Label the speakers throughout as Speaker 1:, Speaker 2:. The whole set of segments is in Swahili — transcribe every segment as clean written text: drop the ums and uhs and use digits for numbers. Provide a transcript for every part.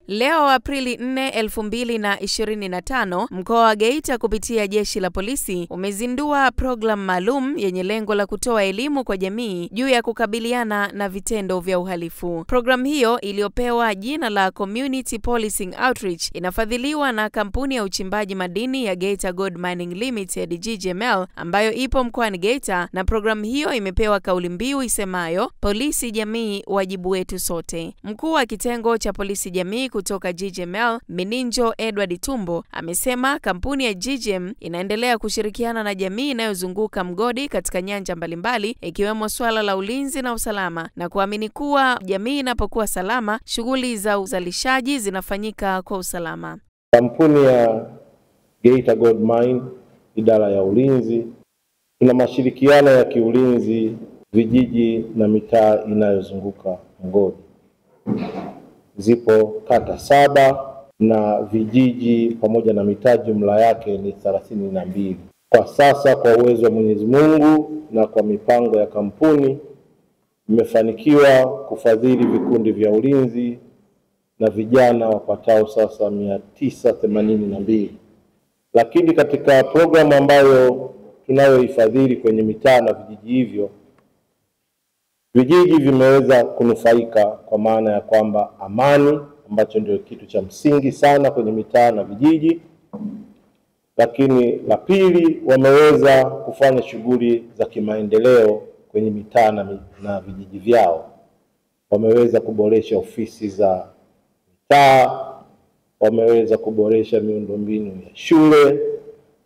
Speaker 1: Leo Aprili 4, 2025, mkoa wa Geita kupitia jeshi la polisi umezindua programu maalum yenye lengo la kutoa elimu kwa jamii juu ya kukabiliana na vitendo vya uhalifu. Programu hiyo iliyopewa jina la Community Policing Outreach inafadhiliwa na kampuni ya uchimbaji madini ya Geita Gold Mining Limited GGML ambayo ipo mkoani Geita, na programu hiyo imepewa kauli mbiu isemayo polisi jamii, wajibu wetu sote. Mkuu wa kitengo cha polisi jamii kutoka GGML, Mininjo Edward Tumbo, amesema kampuni ya GGM inaendelea kushirikiana na jamii inayozunguka mgodi katika nyanja mbalimbali ikiwemo swala la ulinzi na usalama, na kuamini kuwa jamii inapokuwa salama, shughuli za uzalishaji zinafanyika kwa usalama.
Speaker 2: Kampuni ya Geita Gold Mine, idara ya ulinzi, tuna mashirikiano ya kiulinzi vijiji na mitaa inayozunguka mgodi. Zipo kata 7 na vijiji pamoja na mitaa, jumla yake ni 32. Kwa sasa, kwa uwezo wa Mwenyezi Mungu na kwa mipango ya kampuni, imefanikiwa kufadhili vikundi vya ulinzi na vijana wapatao sasa 982. Lakini katika programu ambayo tunayoifadhili kwenye mitaa na vijiji hivyo, vijiji vimeweza kunufaika kwa maana ya kwamba amani, ambacho ndio kitu cha msingi sana kwenye mitaa na vijiji. Lakini la pili, wameweza kufanya shughuli za kimaendeleo kwenye mitaa na vijiji vyao. Wameweza kuboresha ofisi za mitaa, wameweza kuboresha miundombinu ya shule,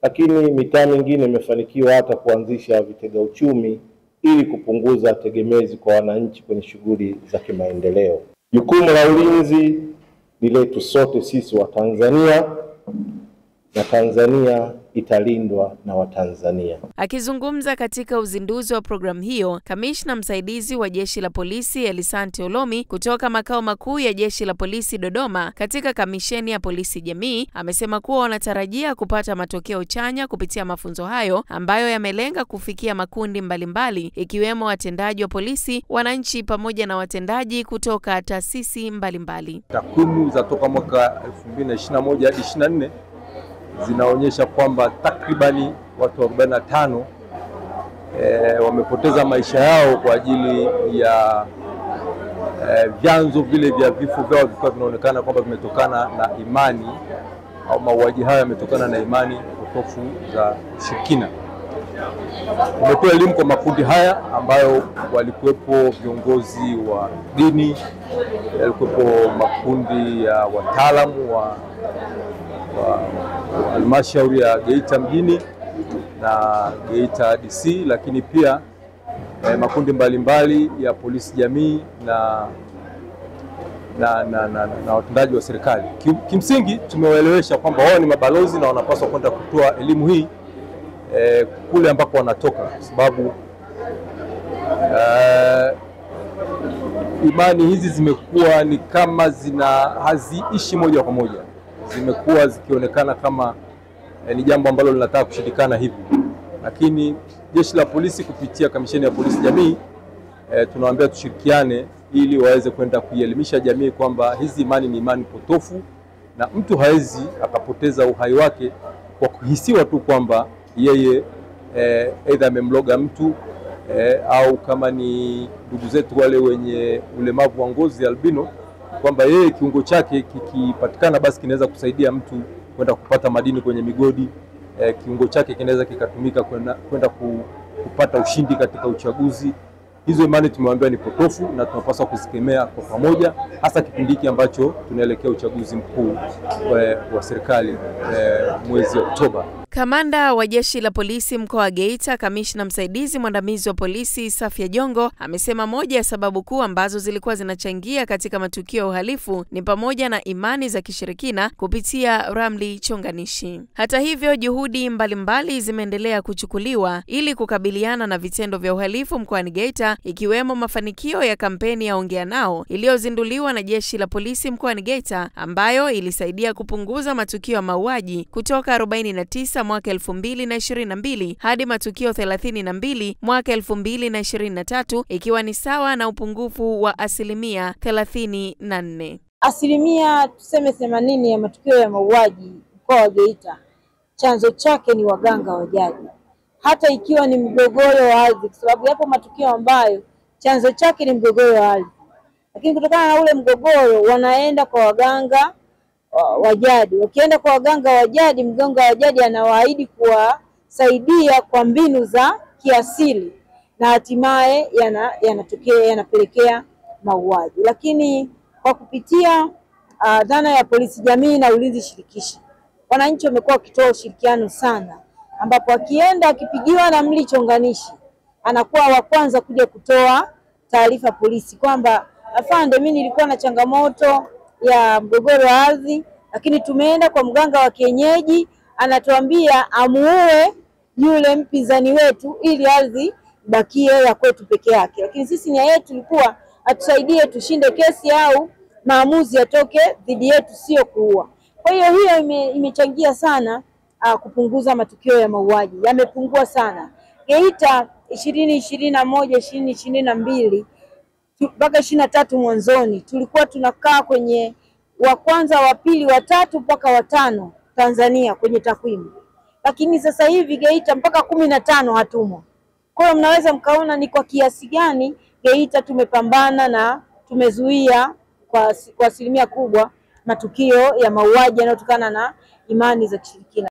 Speaker 2: lakini mitaa mingine imefanikiwa hata kuanzisha vitega uchumi ili kupunguza tegemezi kwa wananchi kwenye shughuli za kimaendeleo. Jukumu la ulinzi ni letu sote sisi wa Tanzania, na Tanzania italindwa na Watanzania.
Speaker 1: Akizungumza katika uzinduzi wa programu hiyo, kamishna msaidizi wa jeshi la polisi Elisante Olomi kutoka makao makuu ya jeshi la polisi Dodoma katika kamisheni ya polisi jamii amesema kuwa wanatarajia kupata matokeo chanya kupitia mafunzo hayo ambayo yamelenga kufikia makundi mbalimbali ikiwemo watendaji wa polisi, wananchi pamoja na watendaji kutoka taasisi mbalimbali.
Speaker 3: Takwimu za toka mwaka 2021 hadi 24 zinaonyesha kwamba takribani watu 45 wamepoteza maisha yao kwa ajili ya vyanzo vile vya vifo vyao vilikuwa vinaonekana kwamba vimetokana na imani, au mauaji hayo yametokana na imani potofu za ushirikina. Tumetoa elimu kwa makundi haya ambayo walikuwepo viongozi wa dini, walikuwepo makundi ya wataalamu wa halmashauri ya Geita mjini na Geita DC, lakini pia makundi mbalimbali ya polisi jamii na watendaji wa serikali. Kimsingi tumewaelewesha kwamba wao ni mabalozi na wanapaswa kwenda kutoa elimu hii kule ambako wanatoka, kwa sababu imani hizi zimekuwa ni kama haziishi moja kwa moja, zimekuwa zikionekana kama ni jambo ambalo linataka kushirikana hivi. Lakini jeshi la polisi kupitia kamisheni ya polisi jamii tunawaambia tushirikiane ili waweze kwenda kuielimisha jamii kwamba hizi imani ni imani potofu, na mtu hawezi akapoteza uhai wake kwa kuhisiwa tu kwamba yeye aidha amemloga mtu au kama ni ndugu zetu wale wenye ulemavu wa ngozi albino, kwamba yeye kiungo chake kikipatikana basi kinaweza kusaidia mtu kwenda kupata madini kwenye migodi, kiungo chake kinaweza kikatumika kwenda kupata ushindi katika uchaguzi. Hizo imani tumewaambia ni potofu na tunapaswa kuzikemea kwa pamoja, hasa kipindi hiki ambacho tunaelekea uchaguzi mkuu wa serikali mwezi Oktoba.
Speaker 1: Kamanda wa jeshi la polisi mkoa wa Geita, kamishna msaidizi mwandamizi wa polisi Safia Jongo, amesema moja ya sababu kuu ambazo zilikuwa zinachangia katika matukio ya uhalifu ni pamoja na imani za kishirikina kupitia ramli chonganishi. Hata hivyo, juhudi mbalimbali zimeendelea kuchukuliwa ili kukabiliana na vitendo vya uhalifu mkoani Geita, ikiwemo mafanikio ya kampeni ya Ongea Nao iliyozinduliwa na jeshi la polisi mkoani Geita, ambayo ilisaidia kupunguza matukio ya mauaji kutoka 49 mwaka 2022 hadi matukio 32 mwaka 2023, ikiwa ni sawa na upungufu wa 34%.
Speaker 4: Asilimia tuseme 80 ya matukio ya mauaji mkoa wa Geita chanzo chake ni waganga wa jadi, hata ikiwa ni mgogoro wa ardhi, kwa sababu yapo matukio ambayo chanzo chake ni mgogoro wa ardhi, lakini kutokana na ule mgogoro wanaenda kwa waganga wa jadi. Wakienda kwa waganga wa jadi, mganga wa jadi anawaahidi kuwasaidia kwa mbinu za kiasili na hatimaye yanapelekea mauaji. Lakini kwa kupitia dhana ya polisi jamii na ulinzi shirikishi, wananchi wamekuwa wakitoa ushirikiano sana, ambapo akienda akipigiwa na mli chonganishi anakuwa wa kwanza kuja kutoa taarifa polisi kwamba afande, mimi nilikuwa na changamoto ya mgogoro wa ardhi, lakini tumeenda kwa mganga wa kienyeji anatuambia amuue yule mpinzani wetu ili ardhi bakie ya kwetu peke yake. Lakini sisi nia yetu ilikuwa atusaidie tushinde kesi au maamuzi yatoke dhidi yetu, sio kuua. Kwa hiyo imechangia sana kupunguza matukio ya mauaji. Yamepungua sana. Geita 2021, 2022 mpaka 23 mwanzoni tulikuwa tunakaa kwenye wa kwanza, wa pili, wa tatu mpaka wa tano Tanzania kwenye takwimu. Lakini sasa hivi Geita mpaka 15 hatumo. Kwa hiyo mnaweza mkaona ni kwa kiasi gani Geita tumepambana na tumezuia kwa asilimia kubwa matukio ya mauaji yanayotokana na imani za kishirikina.